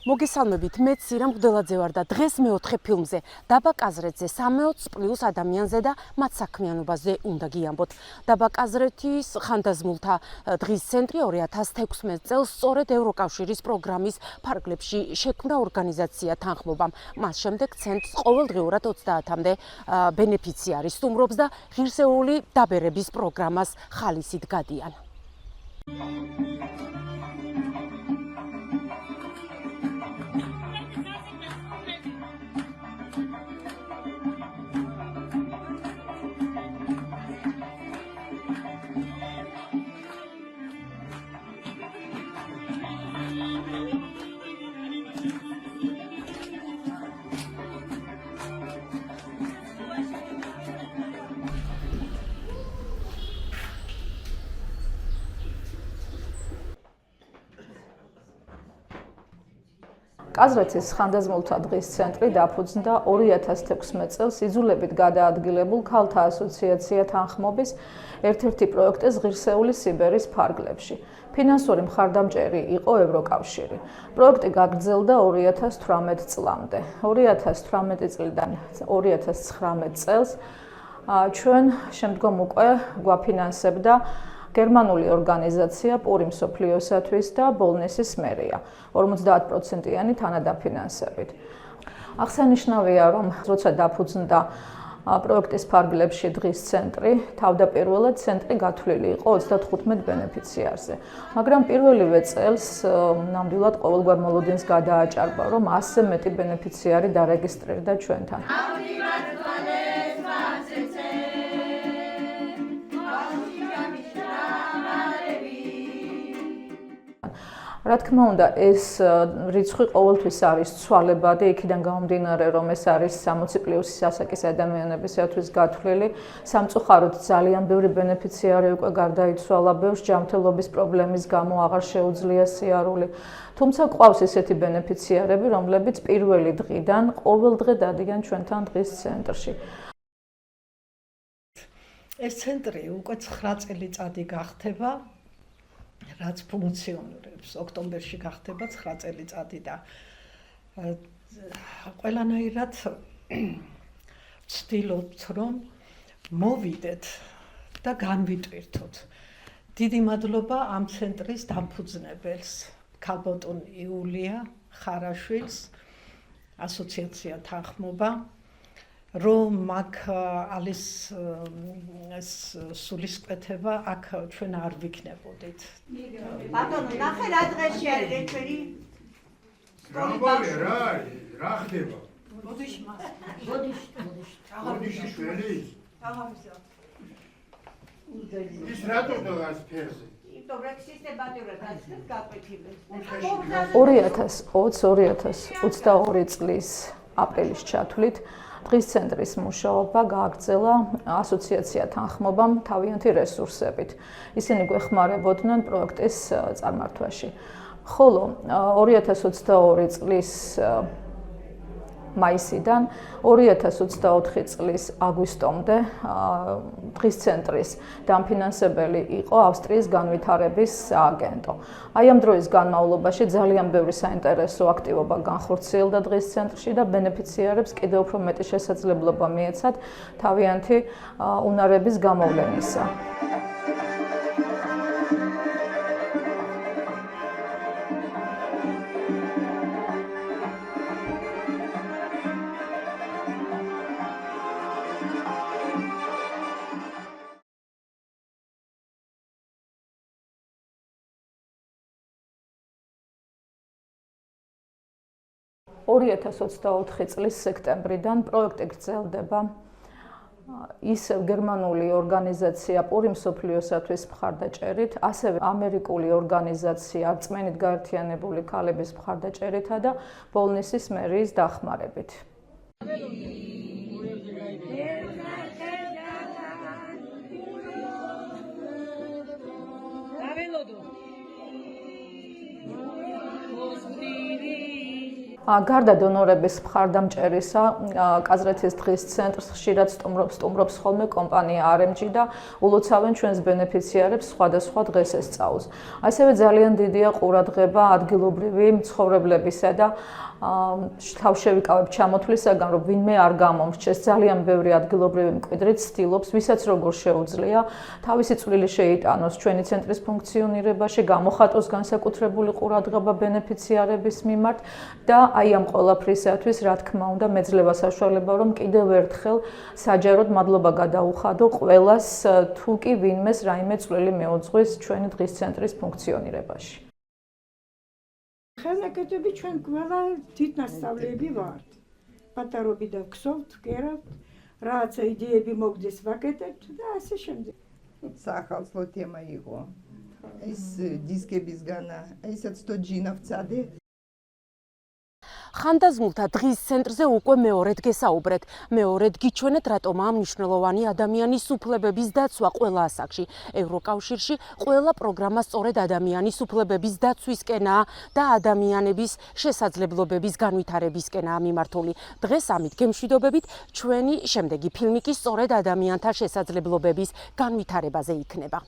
მოგესალმებით, მე ცირა მღვდელაძე ვარ და დღეს მეოთხე ფილმზე დაბა კაზრეთზე 60+ ადამიანზე და მათ საქმიანობაზე უნდა გიამბოთ. დაბა კაზრეთის ხანდაზმულთა დღის ცენტრი 2016 წელს სწორედ ევროკავშირის პროგრამის ფარგლებში შექმნა ორგანიზაცია თანხმობამ. მას შემდეგ ცენტრს ყოველდღიურად 30-მდე ბენეფიციარი სტუმრობს და ღირსეული დაბერების პროგრამას ხალისით გადიან. კაზრეთის ხანდაზმულთა დღის ცენტრი დაფუძნდა 2016 წელს იძულებით გადაადგილებულ ქალთა ასოციაცია თანხმობის ერთ-ერთი პროექტის ღირსეული სიბერის ფარგლებში. ფინანსური მხარდამჭერი იყო ევროკავშირი. პროექტი გაგრძელდა 2018 წლამდე. 2018 წლიდან 2019 წელს ჩვენ შემდგომ უკვე გვაფინანსებდა გერმანული ორგანიზაცია პური მსოფლიოსათვის და ბოლნისის მერია 50%-იანი თანადაფინანსებით. აღსანიშნავია, რომ როცა დაფუძნდა პროექტის ფარგლებში დღის ცენტრი, თავდაპირველად ცენტრი გათვლილი იყო 35 ბენეფიციარზე. მაგრამ პირველივე წელს ნამდვილად ყოველგვარ მოლოდინს გადააჭარბა, რომ 100-ზე მეტი ბენეფიციარი დარეგისტრირდა ჩვენთან. რა თქმა უნდა, ეს რიცხვი ყოველთვის არის ცვალებადი, იქიდან გამომდინარე, რომ ეს არის 60+ ასაკის ადამიანებისათვის გათვლილი. სამწუხაროდ ძალიან ბევრი ბენეფიციარი უკვე გარდაიცვალა, ბევრს ჯანმრთელობის პრობლემის გამო აღარ შეუძლია სიარული. თუმცა ყავს ისეთი ბენეფიციარები, რომლებიც პირველი დღიდან ყოველ დღე დადიან ჩვენთან დღის ცენტრში. ეს ცენტრი უკვე 9 წელიწადი გახდება. რაც ფუნქციონირებს, ოქტომბერში გახდება 9 წელიწადი და ყველანაირად ვცდილობთ, რომ მოვიდეთ და განვიტვირთოთ. დიდი მადლობა ამ ცენტრის დამფუძნებელს, ქალბატონ იულია ხარაშვილს, ასოციაცია თანხმობა, რომ აქ არის სულისკვეთება, აქ ჩვენ არ ვიქნებოდით. ბატონო, ნახე რა დღეში არის ჩვენი რა ხდება? ბოდიში. შველი? ის რატო დაგას ფერზე? 2022 წლის აპრილის ჩათვლით დღის ცენტრის მუშაობა გააგრძელა ასოციაცია თანხმობამ თავიანთი რესურსებით. ისინი გვეხმარებოდნენ პროექტის წარმართვაში. ხოლო 2022 წლის მაისიდან 2024 წლის აგვისტომდე დღის ცენტრის დამფინანსებელი იყო ავსტრიის განვითარების სააგენტო. აი ამ დროის განმავლობაში ძალიან ბევრი საინტერესო აქტივობა განხორციელდა დღის ცენტრში და ბენეფიციარებს კიდევ უფრო მეტი შესაძლებლობა მიეცათ თავიანთი უნარების გამოვლენისა. (2024) წლის სექტემბრიდან პროექტი გრძელდება ისევ გერმანული ორგანიზაცია პური მსოფლიოსათვის მხარდაჭერით, ასევე ამერიკული ორგანიზაცია რწმენით გაერთიანებული ქალების მხარდაჭერითა და ბოლნისის მერიის დახმარებით. გარდა დონორების მხარდამჭერისა, კაზრეთის დღის ცენტრს ხშირად სტუმრობს ხოლმე კომპანია RMG და ულოცავენ ჩვენს ბენეფიციარებს სხვადასხვა დღესასწაულს. ასევე ძალიან დიდია ყურადღება ადგილობრივი მცხოვრებლებისა და თავშევიკავებ ჩამოთვლისაგან, რომ ვინმე არ გამომრჩეს. ძალიან ბევრი ადგილობრივი მკვიდრი ცდილობს, ვისაც როგორ შეუძლია, თავისი წვლილი შეიტანოს ჩვენი ცენტრის ფუნქციონირებაში, გამოხატოს განსაკუთრებული ყურადღება ბენეფიციარების მიმართ და აი ამ ყველაფრისათვის, რა თქმა უნდა, მეძლევა საშუალება, რომ კიდევ ერთხელ საჯაროდ მადლობა გადაუხადო ყველას, თუ კი ვინმეს რაიმე წვლილი მეუძღვის ჩვენი დღის ცენტრის ფუნქციონირებაში. ხელნაკეთები ჩვენ ყველა თვითნასწავლები ვართ. პატარობიდან ვგზავთ, ვკერავთ, რაღაცა იდეები მოგდეს ვაკეთებთ და ასე შემდეგ. სახალხო თემა იყო. ეს დისკებისგან, ისაც თო ჯინა ვწადე. ხანდაზმულთა დღის ცენტრზე უკვე მეორედ გესაუბრეთ. მეორედ გიჩვენეთ, რატომ ამ მნიშვნელოვანი ადამიანის უფლებების დაცვა ყველა ასაკში. ევროკავშირში ყველა პროგრამა სწორედ ადამიანის უფლებების დაცვისკენაა და ადამიანების შესაძლებლობების განვითარებისკენაა მიმართული. დღეს ამით გემშვიდობებით ჩვენი შემდეგი ფილმი კი სწორედ ადამიანთა შესაძლებლობების განვითარებაზე იქნება.